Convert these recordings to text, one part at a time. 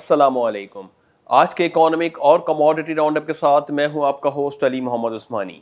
अस्सलामुअलैकुम। आज के इकोनॉमिक और कमोडिटी राउंडअप के साथ मैं हूं आपका होस्ट अली मोहम्मद उस्मानी।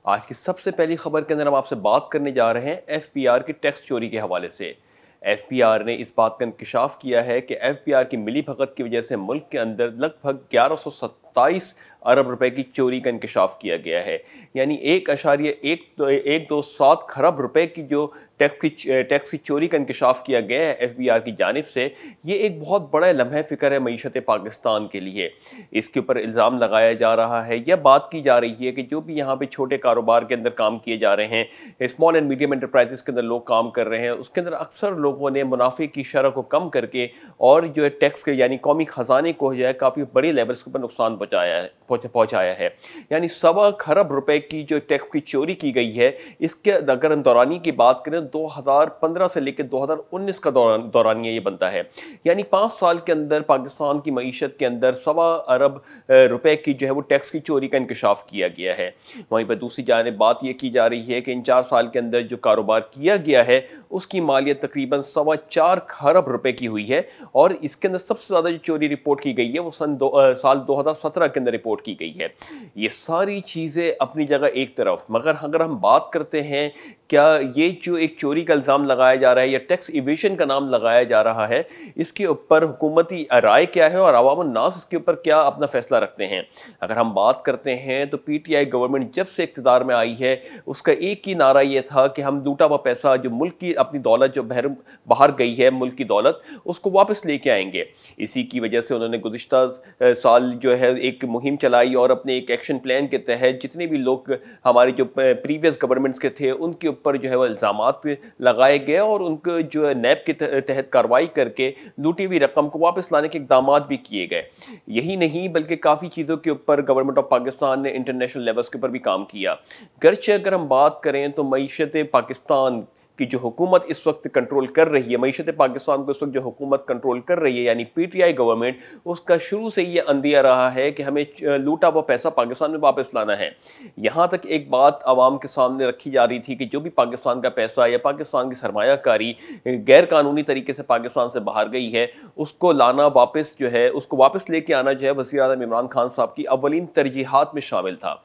आज की सबसे पहली खबर के अंदर हम आपसे बात करने जा रहे हैं एफपीआर की टैक्स चोरी के हवाले से। एफपीआर ने इस बात का इंकशाफ किया है कि एफपीआर की मिलीभगत की वजह से मुल्क के अंदर लगभग 1127 अरब रुपए की चोरी का इंकशाफ किया गया है। यानी 1.127 खरब रुपए की जो टैक्स की चोरी का इंकशाफ किया गया है एफबीआर की जानिब से, ये एक बहुत बड़ा लम्हा फ़िक्र है मईशत पाकिस्तान के लिए। इसके ऊपर इल्ज़ाम लगाया जा रहा है या बात की जा रही है कि जो भी यहाँ पे छोटे कारोबार के अंदर काम किए जा रहे हैं, स्मॉल एंड मीडियम एंटरप्राइजेस के अंदर लोग काम कर रहे हैं, उसके अंदर अक्सर लोगों ने मुनाफे की शरह को कम करके और जो है टैक्स के यानी कौमी ख़जाने को जो है काफ़ी बड़ी लेवल्स के ऊपर नुकसान पहुँचाया है। यानी 1.25 खरब रुपए की जो टैक्स की चोरी की गई है, इसके अगर हम दौरानी की बात करें 2015 से लेकर 2019 का दौरानिया ये बनता है। यानी 5 साल के अंदर पाकिस्तान की मईशत के अंदर 1.25 अरब रुपए की जो है वो टैक्स की चोरी का इंकशाफ किया गया है। वहीं पर दूसरी जानिब बात ये की जा रही है कि इन 4 साल के अंदर जो कारोबार किया गया है उसकी मालियत तकरीबन 4.25 खरब रुपए की हुई है और इसके अंदर सबसे ज़्यादा जो चोरी रिपोर्ट की गई है वो साल 2017 के अंदर रिपोर्ट की गई है। ये सारी चीज़ें अपनी जगह एक तरफ, मगर अगर हम बात करते हैं क्या ये जो एक चोरी का इल्ज़ाम लगाया जा रहा है या टैक्स इवेशन का नाम लगाया जा रहा है, इसके ऊपर हुकूमती राय क्या है और अवाम नास इसके ऊपर क्या अपना फैसला रखते हैं। अगर हम बात करते हैं तो पीटीआई गवर्नमेंट जब से इक़्तिदार में आई है उसका एक ही नारा ये था कि हम लूटा हुआ पैसा, जो मुल्क की अपनी दौलत जो बाहर गई है, मुल्क की दौलत, उसको वापस लेके आएंगे। इसी की वजह से उन्होंने गुज़िश्ता साल जो है एक मुहिम चलाई और अपने एक एक्शन प्लान के तहत जितने भी लोग हमारे जो प्रीवियस गवर्नमेंट्स के थे उनके ऊपर जो है वो इल्ज़ामात पे लगाए गए और उनको जो है नैब के तहत कार्रवाई करके लूटी हुई रकम को वापस लाने के इक़दाम भी किए गए। यही नहीं बल्कि काफ़ी चीज़ों के ऊपर गवर्नमेंट ऑफ पाकिस्तान ने इंटरनेशनल लेवल्स के ऊपर भी काम किया। गर्चे अगर हम बात करें तो मईशत पाकिस्तान की जो हुकूमत इस वक्त कंट्रोल कर रही है, मईशत पाकिस्तान को इस वक्त जो हुकूमत कंट्रोल कर रही है यानी पीटीआई गवर्नमेंट, उसका शुरू से ये अंदिया रहा है कि हमें लूटा हुआ पैसा पाकिस्तान में वापस लाना है। यहाँ तक एक बात आवाम के सामने रखी जा रही थी कि जो भी पाकिस्तान का पैसा या पाकिस्तान की सरमायाकारी गैर कानूनी तरीके से पाकिस्तान से बाहर गई है, उसको लाना वापस जो है, उसको वापस लेके आना जो है वज़ीर-ए-आज़म इमरान खान साहब की अव्वलीन तरजीहात में शामिल था।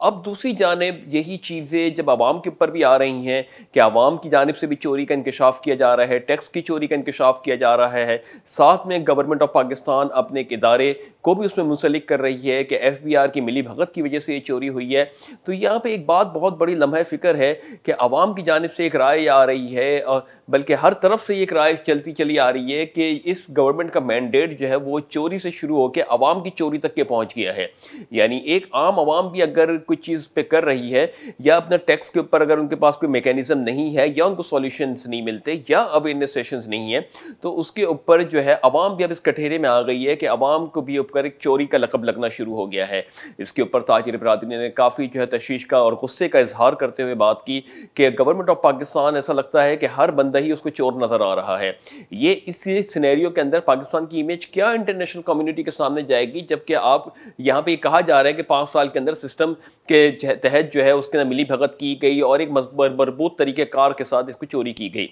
अब दूसरी जानिब यही चीज़ें जब आवाम के ऊपर भी आ रही हैं कि आवाम की जानिब से भी चोरी का इंकशाफ किया जा रहा है, टैक्स की चोरी का इंकशाफ किया जा रहा है, साथ में गवर्नमेंट ऑफ पाकिस्तान अपने एक इदारे को भी उसमें मुंसलिक कर रही है कि एफबीआर की मिली भगत की वजह से ये चोरी हुई है, तो यहाँ पे एक बात बहुत बड़ी लम्हा फ़िक्र है कि आवाम की जानिब से एक राय आ रही है और बल्कि हर तरफ से एक राय चलती चली आ रही है कि इस गवर्नमेंट का मैंडेट जो है वो चोरी से शुरू होकर आवाम की चोरी तक के पहुँच गया है। यानी एक आम आवाम भी अगर कुछ चीज़ पे कर रही है या अपना टैक्स के ऊपर अगर उनके पास कोई मैकेनिज्म नहीं है या उनको सॉल्यूशंस नहीं मिलते या अवेयरनेस सेशंस नहीं है, तो उसके ऊपर जो है आवाम भी अब इस कठेरे में आ गई है कि आवाम को भी ऊपर एक चोरी का लकब लगना शुरू हो गया है। इसके ऊपर ताजिर बरादरी ने काफ़ी जो है तशवीश का और गुस्से का इजहार करते हुए बात की कि गवर्नमेंट ऑफ पाकिस्तान ऐसा लगता है कि हर बंदा ही उसको चोर नज़र आ रहा है। ये इस सिनेरियो के अंदर पाकिस्तान की इमेज क्या इंटरनेशनल कम्युनिटी के सामने जाएगी, जबकि आप यहाँ पे कहा जा रहा है कि 5 साल के अंदर सिस्टम के तहत जो है उसके अंदर मिली भगत की गई और एक मजबूत तरीक़ेकार के साथ इसको चोरी की गई।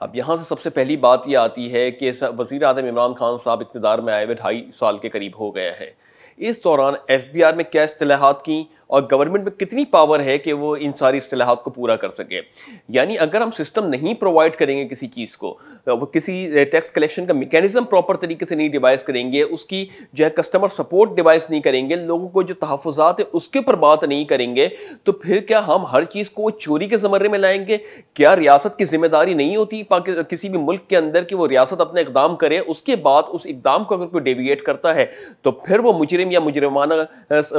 अब यहाँ से सबसे पहली बात ये आती है कि वज़ीर-ए-आज़म इमरान खान साहब इक़्तिदार में आए हुए 2.5 साल के करीब हो गया है। इस दौरान एफबीआर में क्या इस्तिलाहात की और गवर्नमेंट में कितनी पावर है कि वो इन सारी इस्तिलाहात को पूरा कर सके। यानी अगर हम सिस्टम नहीं प्रोवाइड करेंगे किसी चीज़ को, वो किसी टैक्स कलेक्शन का मैकेनिज्म प्रॉपर तरीके से नहीं डिवाइस करेंगे, उसकी जो है कस्टमर सपोर्ट डिवाइस नहीं करेंगे, लोगों को जो तहफ़्फ़ुज़ात है उसके ऊपर बात नहीं करेंगे, तो फिर क्या हम हर चीज़ को चोरी के ज़मरे में लाएंगे? क्या रियासत की जिम्मेदारी नहीं होती किसी भी मुल्क के अंदर कि वो रियासत अपना इक़दाम करे, उसके बाद उस इक़दाम को अगर कोई डेविएट करता है तो फिर वो मुजरिम या मुजरिमाना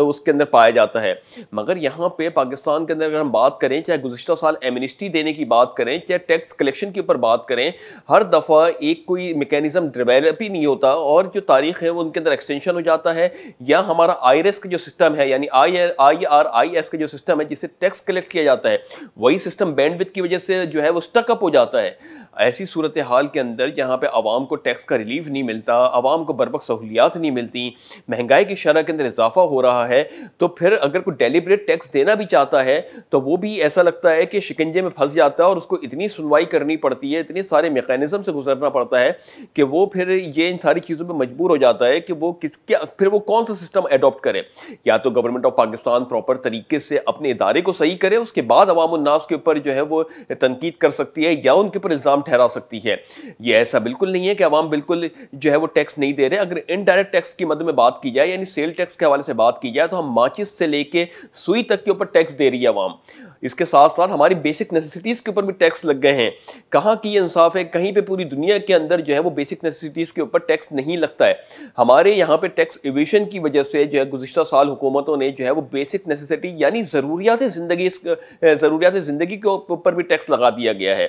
उसके अंदर पाया जाता है। मगर यहाँ पे पाकिस्तान के अंदर अगर हम बात करें, चाहे गुज़िश्ता साल एमनेस्टी देने की बात करें, चाहे टैक्स कलेक्शन के ऊपर बात करें, हर दफ़ा एक कोई मैकेनिज्म डेवलप ही नहीं होता और जो तारीख है वो उनके अंदर एक्सटेंशन हो जाता है। या हमारा आईआरएस का जो सिस्टम है यानी IRIS का जो सिस्टम है जिससे टैक्स कलेक्ट किया जाता है, वही सिस्टम बैंडविड्थ की वजह से जो है वो स्टक अप हो जाता है। ऐसी सूरत हाल के अंदर जहाँ पे आवाम को टैक्स का रिलीफ नहीं मिलता, आवाम को बरवक्त सहूलियात नहीं मिलती, महंगाई की शरह के अंदर इजाफा हो रहा है, तो फिर अगर कोई डेलिब्रेट टैक्स देना भी चाहता है तो वो भी ऐसा लगता है कि शिकंजे में फंस जाता है और उसको इतनी सुनवाई करनी पड़ती है, इतने सारे मैकेनिज्म से गुजरना पड़ता है कि वो फिर ये इन सारी चीज़ों पर मजबूर हो जाता है कि वो फिर वो कौन सा सिस्टम अडॉप्ट करे। या तो गवर्नमेंट ऑफ पाकिस्तान प्रॉपर तरीके से अपने इदारे को सही करे, उसके बाद अवाम उन्नास के ऊपर जो है वो तनकीद कर सकती है या उनके ऊपर इल्ज़ाम ठहरा सकती है। ये ऐसा बिल्कुल नहीं है कि अवाम बिल्कुल जो है वो टैक्स नहीं दे रहे। अगर इनडायरेक्ट टैक्स की मद में बात की जाए, यानी सेल टैक्स के हवाले से बात की जाए, तो हम माचिस से लेके सुई तक के ऊपर टैक्स दे रही है अवाम। इसके साथ साथ हमारी बेसिक नेसेसिटीज़ के ऊपर भी टैक्स लग गए हैं। कहाँ की ये इंसाफ है? कहीं पे पूरी दुनिया के अंदर जो है वो बेसिक नेसेसिटीज़ के ऊपर टैक्स नहीं लगता है। हमारे यहाँ पे टैक्स एविशन की वजह से जो है गुज़िश्ता साल हुकूमतों ने जो है वो बेसिक नेसेसिटी यानी ज़रूरियात ज़िंदगी के ऊपर भी टैक्स लगा दिया गया है।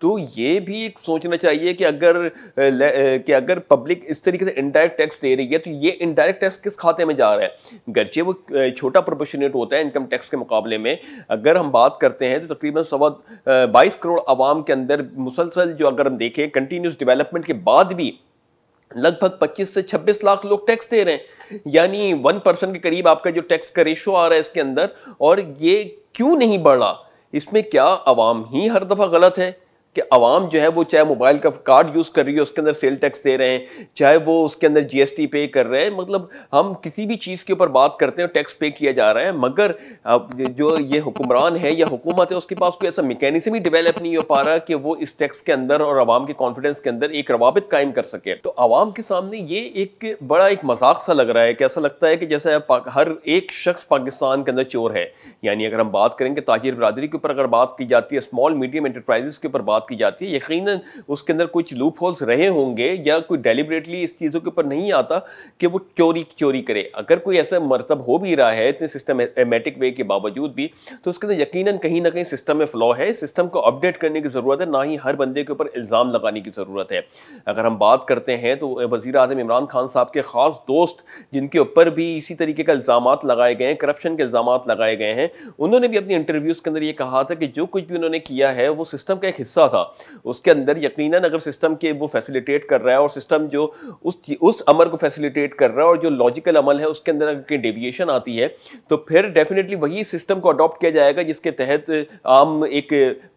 तो ये भी एक सोचना चाहिए कि अगर पब्लिक इस तरीके से इनडायरेक्ट टैक्स दे रही है तो ये इनडायरेक्ट टैक्स किस खाते में जा रहा है? गर्चे वो छोटा प्रोपोर्शनेट होता है इनकम टैक्स के मुकाबले में। अगर हम बात करते हैं तो तकरीबन 22 करोड़ आवाम के अंदर मुसलसल जो अगर हम देखें कंटिन्यूस डेवलपमेंट के बाद भी लगभग 25 से 26 लाख लोग टैक्स दे रहे हैं, यानी 1% के करीब आपका जो टैक्स का रेशो आ रहा है इसके अंदर। और ये क्यों नहीं बढ़ा? इसमें क्या अवाम ही हर दफ़ा गलत है कि अवाम जो है वो चाहे मोबाइल का कार्ड यूज़ कर रही है उसके अंदर सेल टैक्स दे रहे हैं, चाहे वो उसके अंदर जीएसटी पे कर रहे हैं, मतलब हम किसी भी चीज़ के ऊपर बात करते हैं टैक्स पे किया जा रहा है, मगर अब जो ये हुक्मरान है या हुकूमत है उसके पास कोई ऐसा मैकेनिज्म ही डेवलप नहीं हो पा रहा कि वो इस टैक्स के अंदर और अवाम के कॉन्फिडेंस के अंदर एक रवाबित कायम कर सके। तो अवाम के सामने ये एक बड़ा एक मजाक सा लग रहा है कि ऐसा लगता है कि जैसे हर एक शख्स पाकिस्तान के अंदर चोर है। यानी अगर हम बात करेंगे ताजिर बरादरी के ऊपर अगर बात की जाती है, स्मॉल मीडियम एंटरप्राइजेस के ऊपर बात की जाती है, यकीनन उसके अंदर कुछ लूप होल्स रहे होंगे या कोई डेलिबरेटली इस चीज़ों के ऊपर नहीं आता कि वो चोरी करे। अगर कोई ऐसा मरतब हो भी रहा है इतने सिस्टमेटिक वे के बावजूद भी, तो उसके अंदर यकीनन कहीं ना कहीं सिस्टम में फ्लॉ है। सिस्टम को अपडेट करने की ज़रूरत है, ना ही हर बंदे के ऊपर इल्ज़ाम लगाने की ज़रूरत है। अगर हम बात करते हैं तो वज़ीर आज़म इमरान खान साहब के ख़ास दोस्त जिनके ऊपर भी इसी तरीके का इल्ज़ामात लगाए गए हैं, करप्शन के इल्ज़ामात लगाए गए हैं, उन्होंने भी अपनी इंटरव्यूज़ के अंदर ये कहा था कि जो कुछ भी उन्होंने किया है वो सिस्टम का एक हिस्सा था। उसके अंदर यकीनन अगर सिस्टम के वो फैसिलिटेट कर रहा है और सिस्टम जो उस अमल को फैसिलिटेट कर रहा है और जो लॉजिकल अमल है उसके अंदर अगर डेविएशन आती है तो फिर डेफिनेटली वही सिस्टम को अडॉप्ट किया जाएगा जिसके तहत आम एक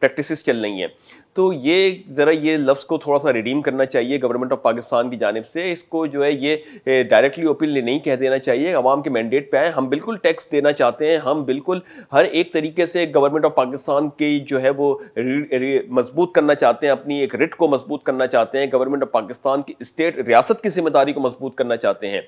प्रैक्टिसेस चल रही हैं। तो ये ज़रा ये लफ्ज़ को थोड़ा सा रिडीम करना चाहिए गवर्नमेंट ऑफ पाकिस्तान की जानिब से। इसको जो है ये डायरेक्टली ओपनली नहीं कह देना चाहिए। अवाम के मैंडेट पे आए, हम बिल्कुल टैक्स देना चाहते हैं, हम बिल्कुल हर एक तरीके से गवर्नमेंट ऑफ पाकिस्तान की जो है वो मजबूत करना चाहते हैं, अपनी एक रिट को मजबूत करना चाहते हैं, गवर्नमेंट ऑफ पाकिस्तान की स्टेट रियासत की जिम्मेदारी को मजबूत करना चाहते हैं।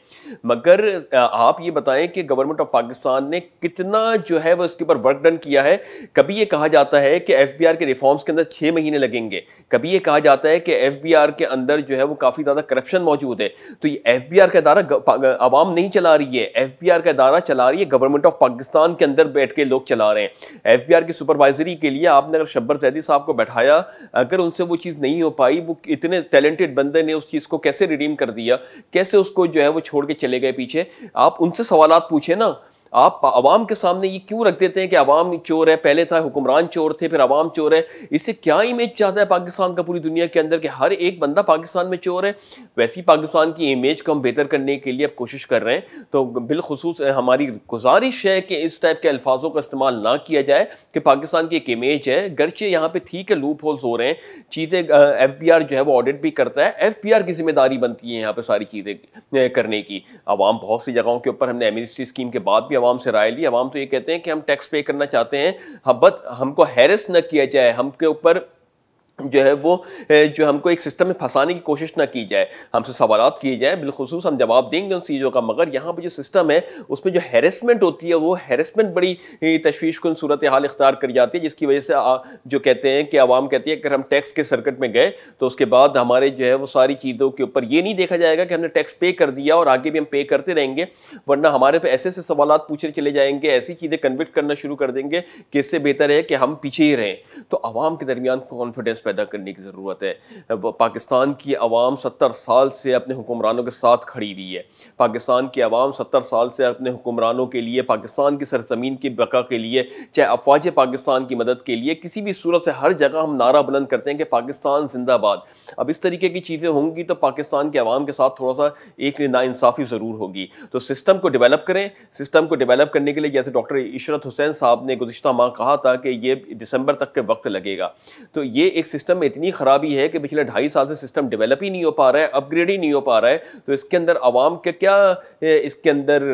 मगर आप ये बताएं कि गवर्नमेंट ऑफ पाकिस्तान ने कितना जो है वो इसके ऊपर वर्क डन किया है। कभी ये कहा जाता है कि एफबीआर के रिफॉर्म्स के अंदर 6 महीने लगेंगे, कभी ये कहा जाता है कि एफबीआर के अंदर जो है वो काफी ज्यादा करप्शन मौजूद है। तो ये एफबीआर का इदारा आवाम नहीं चला रही है, एफबीआर का इदारा चला रही है गवर्नमेंट ऑफ पाकिस्तान के अंदर बैठ के लोग चला रहे हैं। एफबीआर की सुपरवाइजरी के लिए आपने अगर शब्बर जैदी साहब को बैठाया, अगर उनसे वो चीज नहीं हो पाई, वो इतने टैलेंटेड बंदे ने उस चीज को कैसे रिडीम कर दिया, कैसे उसको जो है वो छोड़ के चले गए पीछे, आप उनसे सवालात पूछे ना। आप अवाम के सामने ये क्यों रख देते हैं कि अवाम चोर है, पहले था हुक्मरान चोर थे फिर अवाम चोर है। इससे क्या इमेज चाहता है पाकिस्तान का पूरी दुनिया के अंदर कि हर एक बंदा पाकिस्तान में चोर है? वैसी पाकिस्तान की इमेज को हम बेहतर करने के लिए अब कोशिश कर रहे हैं। तो बिलखुसूस हमारी गुजारिश है कि इस टाइप के अल्फाजों का इस्तेमाल ना किया जाए कि पाकिस्तान की एक इमेज है। गर्चे यहाँ पे ठीक है लूप होल्स हो रहे हैं, चीज़ें एफबीआर जो है वो ऑडिट भी करता है, एफबीआर की जिम्मेदारी बनती है यहाँ पे सारी चीज़ें करने की। अवाम बहुत सी जगहों के ऊपर हमने एमनेस्टी स्कीम के बाद भी अवाम से राय ली। अवाम तो ये कहते हैं कि हम टैक्स पे करना चाहते हैं, बट हमको हैरेस न किया जाए, हमके ऊपर जो है वो जो हमको एक सिस्टम में फंसाने की कोशिश ना की जाए, हमसे सवालात किए जाए, बिलखुसूस हम जवाब देंगे उन चीज़ों का। मगर यहाँ पे जो सिस्टम है उसमें जो हैरेसमेंट होती है वो हैरेसमेंट बड़ी तशवीशकुन सूरत हाल इख्तियार कर जाती है, जिसकी वजह से जो कहते हैं कि आवाम कहती है अगर हम टैक्स के सर्किट में गए तो उसके बाद हमारे जो है वो सारी चीज़ों के ऊपर ये नहीं देखा जाएगा कि हमने टैक्स पे कर दिया और आगे भी हम पे करते रहेंगे, वरना हमारे पे ऐसे ऐसे सवालात पूछे चले जाएंगे, ऐसी चीज़ें कन्विक्ट करना शुरू कर देंगे कि इससे बेहतर है कि हम पीछे ही रहें। तो आवाम के दरमियान कॉन्फिडेंस पैदा करने की ज़रूरत है। पाकिस्तान की आवाम 70 साल से अपने हुक्मरानों के साथ खड़ी हुई है। पाकिस्तान की आवाम 70 साल से अपने हुक्मरानों के लिए, पाकिस्तान की सरजमीन की बका के लिए, चाहे अफवाज पाकिस्तान की मदद के लिए, किसी भी सूरत से हर जगह हम नारा बुलंद करते हैं कि पाकिस्तान जिंदाबाद। अब इस तरीके की चीज़ें होंगी तो पाकिस्तान के अवाम के साथ थोड़ा सा एक नाइंसाफ़ी ज़रूर होगी। तो सिस्टम को डेवलप करें। सिस्टम को डेवलप करने के लिए जैसे डॉक्टर इशरत हुसैन साहब ने गुज़िश्ता माह कहा था कि ये दिसंबर तक के वक्त लगेगा, तो ये एक सिस्टम में इतनी ख़राबी है कि पिछले 2.5 साल से सिस्टम डेवलप ही नहीं हो पा रहा है, अपग्रेड ही नहीं हो पा रहा है। तो इसके अंदर अवाम के क्या, इसके अंदर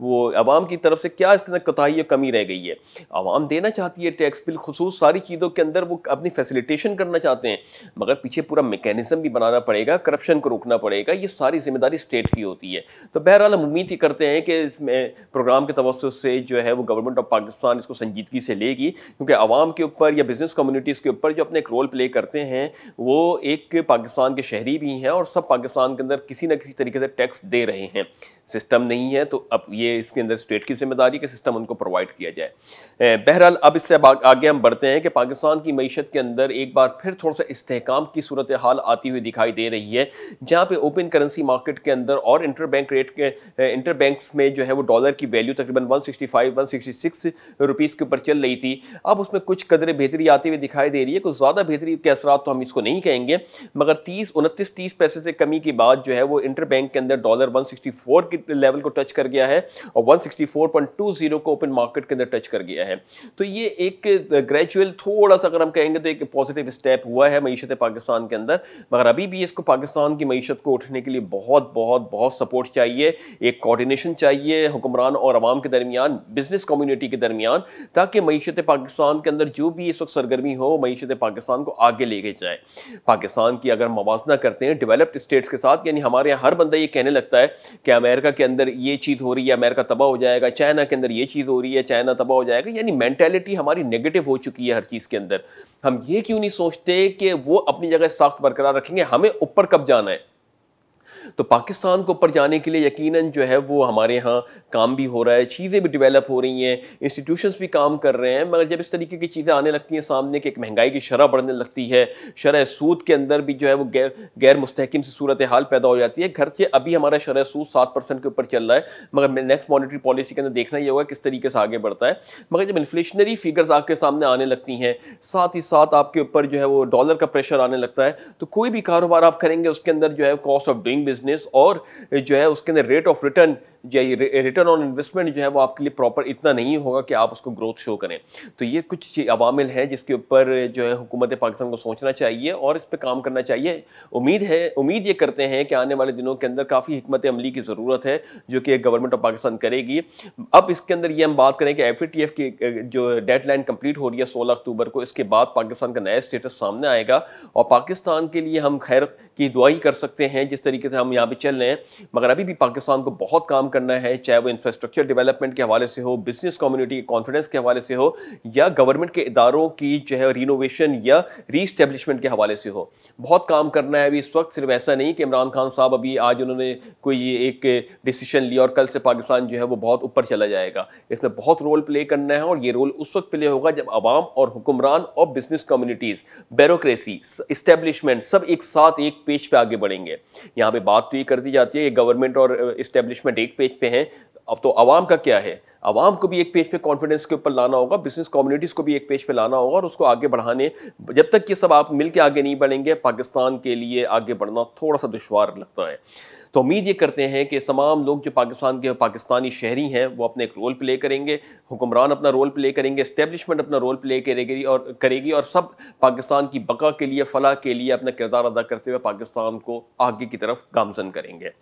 वो अवाम की तरफ से क्या इसके अंदर कोताही या कमी रह गई है। अवाम देना चाहती है टैक्स, बिलखुसूस सारी चीज़ों के अंदर वो अपनी फैसिलिटेशन करना चाहते हैं, मगर पीछे पूरा मैकेनिज्म भी बनाना पड़ेगा, करप्शन को रोकना पड़ेगा। ये सारी जिम्मेदारी स्टेट की होती है। तो बहरहाल हम उम्मीद ही करते हैं कि इसमें प्रोग्राम के तवज्जुह से जो है वो गवर्नमेंट ऑफ पाकिस्तान इसको संजीदगी से लेगी, क्योंकि अवाम के ऊपर या बिजनेस कम्युनिटीज़ के ऊपर जो अपने एक रोल प्ले करते हैं वो एक पाकिस्तान के शहरी भी हैं और सब पाकिस्तान के अंदर किसी न किसी तरीके से टैक्स दे रहे हैं। सिस्टम नहीं है तो अब ये इसके अंदर स्टेट की जिम्मेदारी कि सिस्टम उनको प्रोवाइड किया जाए। बहरहाल अब इससे आगे हम बढ़ते हैं कि पाकिस्तान की मईशत के अंदर एक बार फिर थोड़ा सा इस्तेहकाम की सूरत हाल आती हुई दिखाई दे रही है, जहाँ पे ओपन करेंसी मार्केट के अंदर और इंटरबैंक रेट के इंटरबैंक्स में जो है वो डॉलर की वैल्यू तकरीबन 165-166 रुपीज़ के ऊपर चल रही थी। अब उसमें कुछ कदर बेहतरी आती हुई दिखाई दे रही है। कुछ ज़्यादा बेहतरी के असरात तो हम इसको नहीं कहेंगे, मगर 29-30 पैसे से कमी के बाद जो है वो इंटरबैंक के अंदर डॉलर 164 के लेवल को टच कर गया है और 164.20 को ओपन मार्केट के अंदर टच कर गया है। तो ये एक ग्रेजुअल थोड़ा सा अगर हम कहेंगे तो एक पॉजिटिव स्टेप हुआ है मईशत पाकिस्तान के अंदर, मगर अभी भी इसको पाकिस्तान की मईशत को उठने के लिए बहुत बहुत बहुत सपोर्ट चाहिए, एक कोऑर्डिनेशन चाहिए हुक्मरान और अवाम के दरमियान, बिजनेस कम्युनिटी के दरमियान, ताकि मईशत पाकिस्तान के अंदर जो भी इस वक्त सरगर्मी हो मईशत पाकिस्तान को आगे लेके जाए। पाकिस्तान की अगर मवाजना करते हैं डेवलप्ड स्टेट्स के साथ, यानी हमारे यहाँ हर बंदा ये कहने लगता है कि अमेरिका के अंदर ये चीज़ हो रही है, अमेरिका तबाह हो जाएगा, चाइना के अंदर ये चीज़ हो रही है, चाइना तबाह हो जाएगा, यानी मेंटालिटी हमारी नेगेटिव हो चुकी है हर चीज़ के अंदर। हम ये क्यों नहीं सोचते कि वो अपनी जगह साख्त बरकरार रखेंगे, हमें ऊपर कब जाना है। तो पाकिस्तान को ऊपर जाने के लिए यकीनन जो है वो हमारे यहाँ काम भी हो रहा है, चीज़ें भी डेवलप हो रही हैं, इंस्टीट्यूशंस भी काम कर रहे हैं, मगर जब इस तरीके की चीज़ें आने लगती हैं सामने कि एक महंगाई की शरह बढ़ने लगती है, शरह सूद के अंदर भी जो है वो गैर मुस्तहकिम सी सूरत हाल पैदा हो जाती है। घरचे अभी हमारा शरह सूद 7% के ऊपर चल रहा है, मगर नेक्स्ट मॉनेटरी पॉलिसी के अंदर देखना ये होगा किस तरीके से आगे बढ़ता है। मगर जब इन्फ्लेशनरी फिगर्स आपके सामने आने लगती हैं, साथ ही साथ आपके ऊपर जो है वो डॉलर का प्रेशर आने लगता है, तो कोई भी कारोबार आप करेंगे उसके अंदर जो है कॉस्ट ऑफ डूइंग बिजनेस और जो है उसके अंदर rate of return return on investment जो है वो आपके लिए प्रॉपर इतना नहीं होगा कि आप उसको ग्रोथ शो करें। तो ये कुछ अवामिल हैं जिसके ऊपर जो है हुकूमत पाकिस्तान को सोचना चाहिए और इस पर काम करना चाहिए। उम्मीद ये करते हैं कि आने वाले दिनों के अंदर काफ़ी हिकमत अमली की ज़रूरत है जो कि गवर्नमेंट ऑफ पाकिस्तान करेगी। अब इसके अंदर ये हम बात करें कि FATF की जो डेडलाइन कंप्लीट हो रही है 16 अक्टूबर को, इसके बाद पाकिस्तान का नया स्टेटस सामने आएगा और पाकिस्तान के लिए हम खैर की दुआ ही कर सकते हैं जिस तरीके से हम यहाँ पे चल रहे हैं। मगर अभी भी पाकिस्तान को बहुत काम करना है, चाहे वो इंफ्रास्ट्रक्चर डेवलपमेंट के हवाले से हो, बिजनेस कम्युनिटी के कॉन्फिडेंस के हवाले से हो, या गवर्नमेंट के इदारों की जो है रिनोवेशन या रीस्टेब्लिशमेंट के हवाले से हो। बहुत काम करना है अभी इस वक्त। सिर्फ ऐसा नहीं कि इमरान खान साहब अभी आज उन्होंने कोई एक डिसीजन लिया और कल से पाकिस्तान जो है वो बहुत ऊपर चला जाएगा। इसमें बहुत रोल प्ले करना है और ये रोल उस वक्त प्ले होगा जब आवाम और हुक्मरान और बिजनेस कम्युनिटीज़, ब्यूरोक्रेसी, इस्टेब्लिशमेंट सब एक साथ एक पेज पे आगे बढ़ेंगे। यहाँ पे बात तो ये कर दी जाती है कि गवर्नमेंट और इस्टेब्लिशमेंट एक पेज पे हैं, अब तो आवाम का क्या है। आवाम को भी एक पेज पे कॉन्फिडेंस के ऊपर लाना होगा, बिजनेस कम्युनिटीज़ को भी एक पेज पे लाना होगा और उसको आगे बढ़ाने, जब तक ये सब आप मिलकर आगे नहीं बढ़ेंगे पाकिस्तान के लिए आगे बढ़ना थोड़ा सा दुश्वार लगता है। तो उम्मीद ये करते हैं कि तमाम लोग जो पाकिस्तान के पाकिस्तानी शहरी हैं वो अपने एक रोल प्ले करेंगे, हुक्मरान अपना रोल प्ले करेंगे, एस्टेब्लिशमेंट अपना रोल प्ले करेगी और सब पाकिस्तान की बका के लिए, फलाह के लिए अपना किरदार अदा करते हुए पाकिस्तान को आगे की तरफ गामजन करेंगे।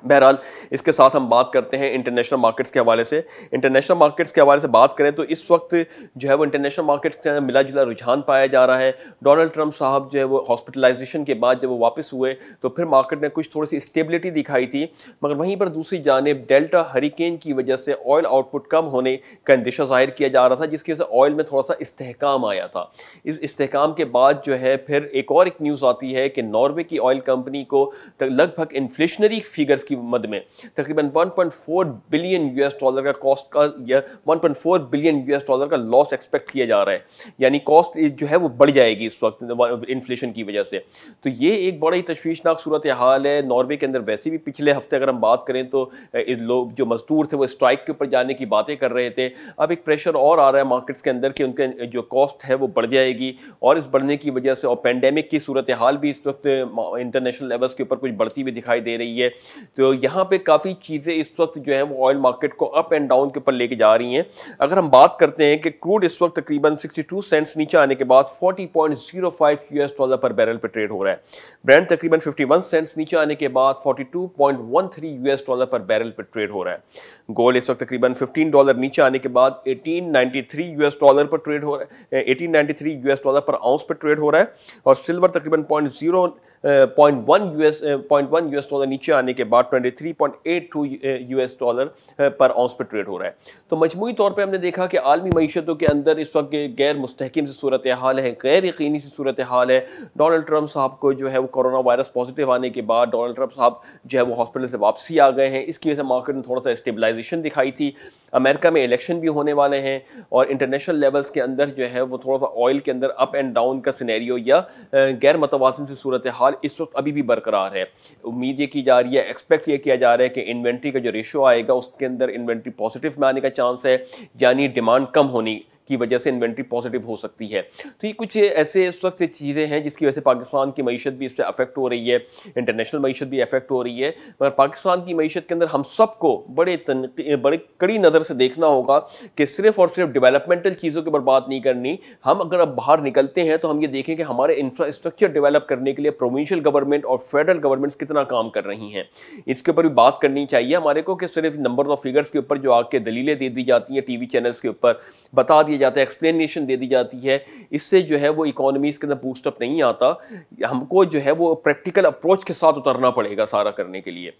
बहरहाल इसके साथ हम बात करते हैं इंटरनेशनल मार्केट्स के हवाले से। इंटरनेशनल मार्केट्स के हवाले से बात करें तो इस वक्त जो है वो इंटरनेशनल मार्केट से मिला जुला रुझान पाया जा रहा है। डोनाल्ड ट्रंप साहब जो है वो हॉस्पिटलाइजेशन के बाद जब वो वापस हुए तो फिर मार्केट में कुछ थोड़ी सी स्टेबिलिटी दिखाई थी, मगर वहीं पर दूसरी जानिब डेल्टा हरिकेन की वजह से ऑयल आउटपुट कम होने का अंदेशा जाहिर किया जा रहा था, जिसकी वजह से ऑयल में थोड़ा सा इस्तेहकाम आया था। इस इस्तेहकाम के बाद जो है फिर एक न्यूज़ आती है कि नॉर्वे की ऑयल कंपनी को लगभग इन्फ्लेशनरी फिगर्स की मद में तकरीबन 1.4 बिलियन यूएस डॉलर का कॉस्ट का या 1.4 बिलियन यूएस डॉलर का लॉस एक्सपेक्ट किया जा रहा है, यानी कॉस्ट जो है वो बढ़ जाएगी इस वक्त इन्फ्लेशन की वजह से। तो ये एक बड़ा ही तशवीशनाक सूरत हाल है। नॉर्वे के अंदर वैसे भी पिछले हफ्ते अगर हम बात करें तो लोग जो मजदूर थे वो स्ट्राइक के ऊपर जाने की बातें कर रहे थे। अब एक प्रेशर और आ रहा है मार्केट्स के अंदर कि उनके जो कॉस्ट है वो बढ़ जाएगी, और इस बढ़ने की वजह से और पेंडेमिक की सूरत हाल भी इस वक्त इंटरनेशनल लेवल्स के ऊपर कुछ बढ़ती हुई दिखाई दे रही है। तो यहाँ पे काफ़ी चीज़ें इस वक्त जो है वो ऑयल मार्केट को अप एंड डाउन के ऊपर लेके जा रही हैं। अगर हम बात करते हैं कि क्रूड इस वक्त तकरीबन 62 सेंट्स नीचे आने के बाद 40.05 यूएस डॉलर पर बैरल पर ट्रेड हो रहा है। ब्रेंट तकरीबन 51 सेंट्स नीचे आने के बाद 42.13 यूएस डॉलर पर बैरल पर ट्रेड हो रहा है। गोल्ड इस वक्त तकरीबन $15 नीचे आने के बाद 1893 यूएस डॉलर पर ट्रेड हो रहा है, 1893 यूएस डॉलर पर आउंस पर ट्रेड हो रहा है। और सिल्वर तकरीबन 0.1 यूएस डॉलर नीचे आने के बाद 23.82 यूएस डॉलर पर आउंस पर ट्रेड हो रहा है। तो मजमूई तौर पर हमने देखा कि आलमी मईशतों के अंदर इस वक्त गैर मुस्तहकिम सी सूरत हाल है, गैर यकीनी सी सूरत हाल है। डोनाल्ड ट्रंप साहब को जो है वो कोरोना वायरस पॉजिटिव आने के बाद डोनाल्ड ट्रंप साहब जो है वो हॉस्पिटल से वापसी आ गए हैं। इसकी वजह से मार्केट में थोड़ा सा स्टेबलाइजेशन दिखाई थी। अमेरिका में इलेक्शन भी होने वाले हैं और इंटरनेशनल लेवल्स के अंदर जो है वो थोड़ा सा ऑयल के अंदर अप एंड डाउन का सिनेरियो या गैर मतवाज़िन सी सूरत हाल इस वक्त अभी भी बरकरार है। उम्मीद ये की जा रही है, एक्सपेक्ट ये किया जा रहा है कि इन्वेंट्री का जो रेशो आएगा उसके अंदर इन्वेंट्री पॉजिटिव में आने का चांस है, यानी डिमांड कम होने की वजह से इन्वेंट्री पॉजिटिव हो सकती है। तो ये कुछ ऐसे इस वक्त से चीज़ें हैं जिसकी वजह से पाकिस्तान की मईशत भी इससे अफेक्ट हो रही है, इंटरनेशनल मईशत भी अफेक्ट हो रही है। मगर पाकिस्तान की मईशत के अंदर हम सबको बड़े कड़ी नज़र से देखना होगा कि सिर्फ और सिर्फ डेवलपमेंटल चीज़ों के ऊपर बात नहीं करनी। हम अगर अब बाहर निकलते हैं तो हम ये देखें कि हमारे इंफ्रास्ट्रक्चर डेवलप करने के लिए प्रोविंशियल गवर्नमेंट और फेडरल गवर्नमेंट्स कितना काम कर रही हैं, इसके ऊपर भी बात करनी चाहिए हमारे को। कि सिर्फ नंबर ऑफ फिगर्स के ऊपर जो आके दलीलें दे दी जाती हैं टीवी चैनल्स के ऊपर, बता दिया जाता है, एक्सप्लेनेशन दे दी जाती है, इससे जो है वो इकोनॉमीज के अंदर बूस्टअप नहीं आता। हमको जो है वो प्रैक्टिकल अप्रोच के साथ उतरना पड़ेगा सारा करने के लिए।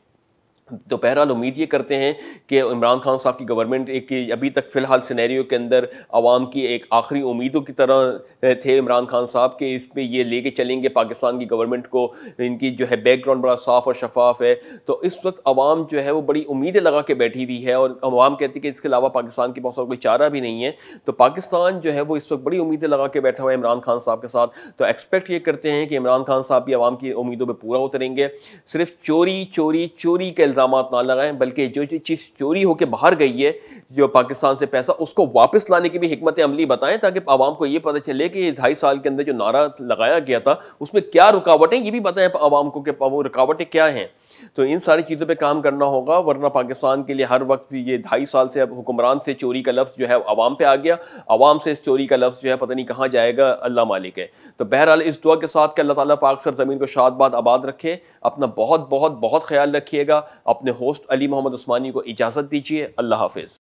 तो बहरहाल उम्मीद ये करते हैं कि इमरान खान साहब की गवर्नमेंट एक अभी तक फ़िलहाल सिनेरियो के अंदर आवाम की एक आखिरी उम्मीदों की तरह थे इमरान खान साहब के, इस पे ये लेके चलेंगे पाकिस्तान की गवर्नमेंट को। इनकी जो है बैकग्राउंड बड़ा साफ़ और शफाफ है। तो इस वक्त आवाम जो है वो बड़ी उम्मीदें लगा के बैठी हुई है और आवाम कहती है कि इसके अलावा पाकिस्तान के पास और कोई चारा भी नहीं है। तो पाकिस्तान जो है वो इस वक्त बड़ी उम्मीदें लगा के बैठा हुआ है इमरान खान साहब के साथ। तो एक्सपेक्ट ये करते हैं कि इमरान खान साहब भी आवाम की उम्मीदों पर पूरा उतरेंगे। सिर्फ चोरी चोरी चोरी के ना लगाएं, बल्कि जो चीज़ चोरी होकर बाहर गई है जो पाकिस्तान से पैसा, उसको वापस लाने की भी हिकमत अमली बताएं, ताकि आवाम को ये पता चले कि 2.5 साल के अंदर जो नारा लगाया गया था उसमें क्या रुकावटें, ये भी बताएं आवाम को कि वो रुकावटें क्या हैं। तो इन सारी चीज़ों पे काम करना होगा, वरना पाकिस्तान के लिए हर वक्त ये 2.5 साल से अब हुक्मरान से चोरी का लफ्ज़ जो है आवाम पे आ गया, आवाम से इस चोरी का लफ्ज़ जो है पता नहीं कहाँ जाएगा, अल्लाह मालिक है। तो बहरहाल इस दुआ के साथ कि अल्लाह ताला पाक सरज़मीन को शादबाद आबाद रखे। अपना बहुत बहुत बहुत ख्याल रखिएगा। अपने होस्ट अली मोहम्मद उस्मानी को इजाज़त दीजिए। अल्लाह हाफिज़।